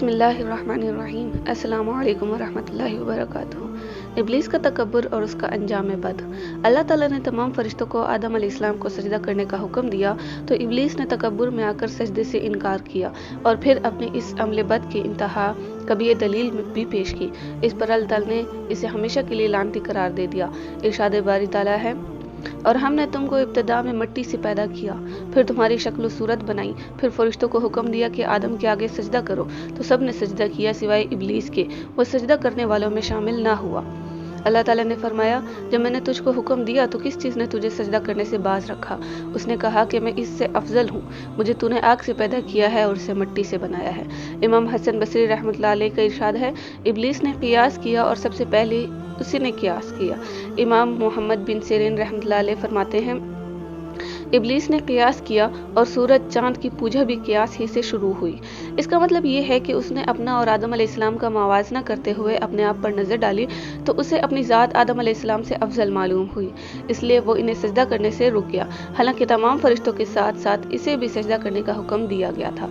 بسم اللہ الرحمن الرحیم۔ السلام علیکم ورحمۃ اللہ وبرکاتہ۔ ابلیس کا تکبر اور اس کا انجام بد۔ اللہ تعالیٰ نے تمام فرشتوں کو آدم علیہ السلام کو سجدہ کرنے کا حکم دیا تو ابلیس نے تکبر میں آ کر سجدے سے انکار کیا اور پھر اپنے اس عمل بد کی انتہا کبھی دلیل بھی پیش کی۔ اس پر اللہ تعالیٰ نے اسے ہمیشہ کے لیے لعنتی قرار دے دیا۔ ارشاد باری تعالیٰ ہے، اور ہم نے تم کو ابتدا میں مٹی سے پیدا کیا، پھر تمہاری شکل و صورت بنائی، پھر فرشتوں کو حکم دیا کہ آدم کے آگے سجدہ کرو تو سب نے سجدہ کیا سوائے ابلیس کے، وہ سجدہ کرنے والوں میں شامل نہ ہوا۔ اللہ تعالیٰ نے فرمایا، جب میں نے تجھ کو حکم دیا تو کس چیز نے تجھے سجدہ کرنے سے باز رکھا؟ اس نے کہا کہ میں اس سے افضل ہوں، مجھے تو نے آگ سے پیدا کیا ہے اور اسے مٹی سے بنایا ہے۔ امام حسن بصری رحمۃ اللہ علیہ کا ارشاد ہے، ابلیس نے قیاس کیا اور سب سے پہلے اسی نے قیاس کیا۔ امام محمد بن سیرین رحمۃ اللہ علیہ فرماتے ہیں، ابلیس نے قیاس کیا اور سورج چاند کی پوجا بھی قیاس ہی سے شروع ہوئی۔ اس کا مطلب یہ ہے کہ اس نے اپنا اور آدم علیہ السلام کا موازنہ کرتے ہوئے اپنے آپ پر نظر ڈالی تو اسے اپنی ذات آدم علیہ السلام سے افضل معلوم ہوئی، اس لیے وہ انہیں سجدہ کرنے سے رک گیا، حالانکہ تمام فرشتوں کے ساتھ ساتھ اسے بھی سجدہ کرنے کا حکم دیا گیا تھا۔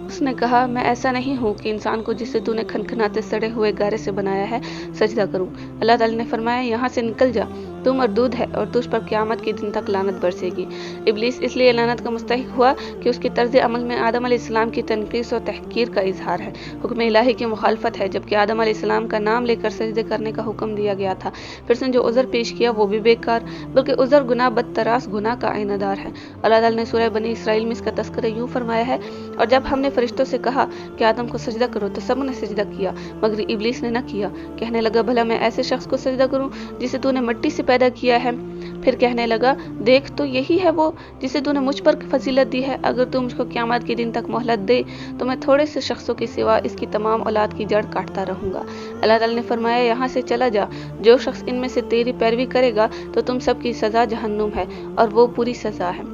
اس نے کہا، میں ایسا نہیں ہوں کہ انسان کو جسے تو نے کھنکھناتے سڑے ہوئے گارے سے بنایا ہے سجدہ کروں۔ اللہ تعالیٰ نے فرمایا، یہاں سے نکل جا، تو مردود ہے اور تجھ پر قیامت کے دن تک لعنت برسے گی۔ ابلیس اس لیے لعنت کا مستحق ہوا کہ اس کے طرز عمل میں آدم علیہ السلام کی تنقیص و تحقیر کا اظہار ہے، حکم الہی کی مخالفت ہے، جبکہ آدم علیہ السلام کا نام لے کر سجدے کرنے کا حکم دیا گیا تھا۔ پھر اس نے جو عذر پیش کیا وہ بھی بیکار، بلکہ عذر گناہ بدتراس گناہ کا آئینہ دار ہے۔ اللہ تعالیٰ نے سورہ بنی اسرائیل میں اس کا تذکرہ یوں فرمایا ہے، اور جب ہم نے فرشتوں سے کہا کہ آدم کو سجدہ کرو تو سب نے سجدہ کیا مگر ابلیس نے نہ کیا، کہنے لگا، بھلا میں ایسے شخص کو سجدہ کروں جسے تو نے مٹی سے پیدا کیا ہے؟ پھر کہنے لگا، دیکھ تو یہی ہے وہ جسے تو نے مجھ پر فضیلت دی ہے، اگر تو مجھ کو قیامت کے دن تک مہلت دے تو میں تھوڑے سے شخصوں کے سوا اس کی تمام اولاد کی جڑ کاٹتا رہوں گا۔ اللہ تعالیٰ نے فرمایا، یہاں سے چلا جا، جو شخص ان میں سے تیری پیروی کرے گا تو تم سب کی سزا جہنم ہے اور وہ پوری سزا ہے،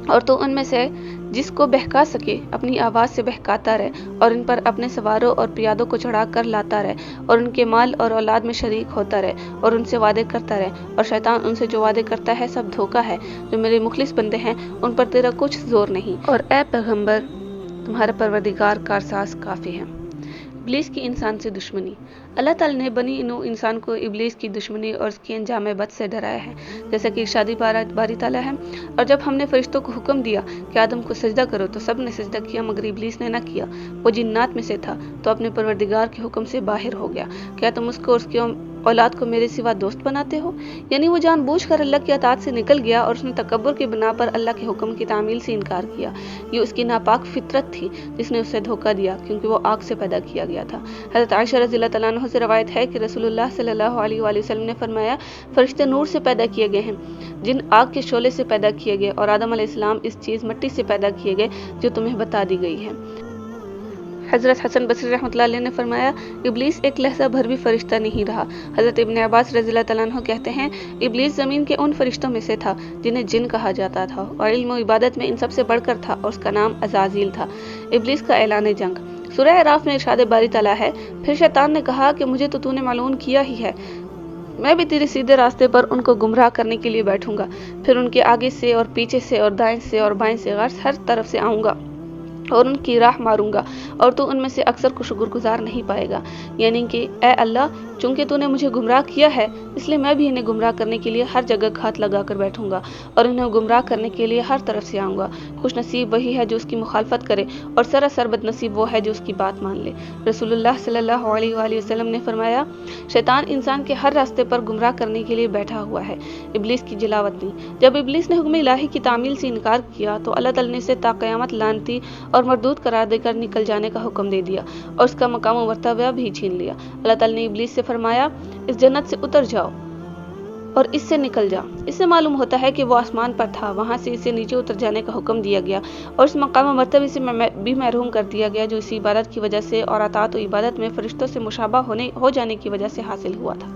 اور تو ان میں سے جس کو بہکا سکے اپنی آواز سے بہکاتا رہے اور ان پر اپنے سواروں اور پیادوں کو چڑھا کر لاتا رہے اور ان کے مال اور اولاد میں شریک ہوتا رہے اور ان سے وعدے کرتا رہے، اور شیطان ان سے جو وعدے کرتا ہے سب دھوکا ہے۔ جو میرے مخلص بندے ہیں ان پر تیرا کچھ زور نہیں، اور اے پیغمبر تمہارا پروردگار کارساز کافی ہے۔ ابلیس کی انسان سے دشمنی۔ اللہ تعالیٰ نے بنی نوع انسان کو ابلیس کی دشمنی اور اس کے انجام بد سے ڈرایا ہے، جیسا کہ ارشاد باری تعالیٰ ہے، اور جب ہم نے فرشتوں کو حکم دیا کہ آدم کو سجدہ کرو تو سب نے سجدہ کیا مگر ابلیس نے نہ کیا، وہ جنات میں سے تھا تو اپنے پروردگار کے حکم سے باہر ہو گیا۔ کیا تم اس کو اور اس کی اولاد کو میرے سوا دوست بناتے ہو؟ یعنی وہ جان بوجھ کر اللہ کی اطاعت سے نکل گیا اور اس نے تکبر کی بنا پر اللہ کے حکم کی تعمیل سے انکار کیا۔ یہ اس کی ناپاک فطرت تھی جس نے اسے دھوکہ دیا، کیونکہ وہ آگ سے پیدا کیا گیا تھا۔ حضرت عائشہ رضی اللہ تعالیٰ عنہ سے روایت ہے کہ رسول اللہ صلی اللہ علیہ وآلہ وسلم نے فرمایا، فرشتے نور سے پیدا کیے گئے ہیں جن آگ کے شعلے سے پیدا کیے گئے، اور آدم علیہ السلام اس چیز مٹی سے پیدا کیے گئے جو تمہیں بتا دی گئی ہے۔ حضرت حسن بصری رحمۃ اللہ علیہ نے فرمایا، ابلیس ایک لحظہ بھر بھی فرشتہ نہیں رہا۔ حضرت ابن عباس رضی اللہ تعالیٰ عنہ کہتے ہیں، ابلیس زمین کے ان فرشتوں میں سے تھا جنہیں جن کہا جاتا تھا اور علم و عبادت میں ان سب سے بڑھ کر تھا، اور اس کا نام عزازیل تھا۔ ابلیس کا اعلان جنگ۔ سورہ اعراف میں ارشاد باری تعالیٰ ہے، پھر شیطان نے کہا کہ مجھے تو نے ملعون کیا ہی ہے، میں بھی تیرے سیدھے راستے پر ان کو گمراہ کرنے کے لیے بیٹھوں گا، پھر ان کے آگے سے اور پیچھے سے اور دائیں سے اور بائیں سے غرض ہر طرف سے آؤں گا اور ان کی راہ ماروں گا، اور تو ان میں سے اکثر کو شکر گزار نہیں پائے گا۔ یعنی کہ اے اللہ، چونکہ تو نے مجھے گمراہ کیا ہے اس لیے میں بھی انہیں گمراہ کرنے کے لیے ہر جگہ گھات لگا کر بیٹھوں گا اور انہیں گمراہ کرنے کے لیے ہر طرف سے آؤں گا۔ خوش نصیب وہی ہے جو اس کی مخالفت کرے، اور سراسر بد نصیب وہ ہے جو اس کی بات مان لے۔ رسول اللہ صلی اللہ علیہ وآلہ وسلم نے فرمایا، شیطان انسان کے ہر راستے پر گمراہ کرنے کے لیے بیٹھا ہوا ہے۔ ابلیس کی جلاوطنی۔ جب ابلیس نے حکم الہی کی تعمیل سے انکار کیا تو اللہ تعالیٰ نے اسے تا قیامت لعنتی اور مردود قرار دے کر نکل جانے کا حکم دے دیا اور اس کا مقام و مرتبہ بھی چھین لیا۔ اللہ تعالیٰ نے ابلیس سے فرمایا، اس جنت سے اتر جاؤ اور اس سے نکل جا۔ اس سے معلوم ہوتا ہے کہ وہ آسمان پر تھا، وہاں سے اسے نیچے اتر جانے کا حکم دیا گیا اور اس مقام و مرتبے سے بھی محروم کر دیا گیا جو اسی عبادت کی وجہ سے اور اطاعت و عبادت میں فرشتوں سے مشابہ ہو جانے کی وجہ سے حاصل ہوا تھا۔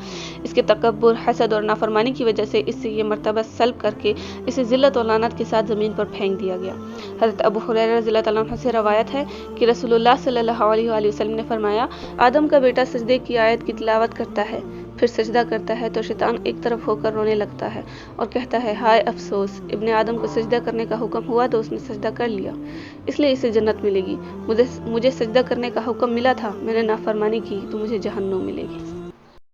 اس کے تکبر، حسد اور نافرمانی کی وجہ سے اس سے یہ مرتبہ سلب کر کے اسے ذلت اور لعنت کے ساتھ زمین پر پھینک دیا گیا۔ حضرت ابو ہریرہ رضی اللہ تعالیٰ عنہ سے روایت ہے کہ رسول اللہ صلی اللہ علیہ وآلہ وسلم نے فرمایا، آدم کا بیٹا سجدے کی آیت کی تلاوت کرتا ہے، پھر سجدہ کرتا ہے تو شیطان ایک طرف ہو کر رونے لگتا ہے اور کہتا ہے ہائے افسوس، ابن آدم کو سجدہ کرنے کا حکم ہوا تو اس نے سجدہ کر لیا، اس لیے اسے جنت ملے گی، مجھے سجدہ کرنے کا حکم ملا تھا، میں نے نافرمانی کی تو مجھے جہنم ملے گی۔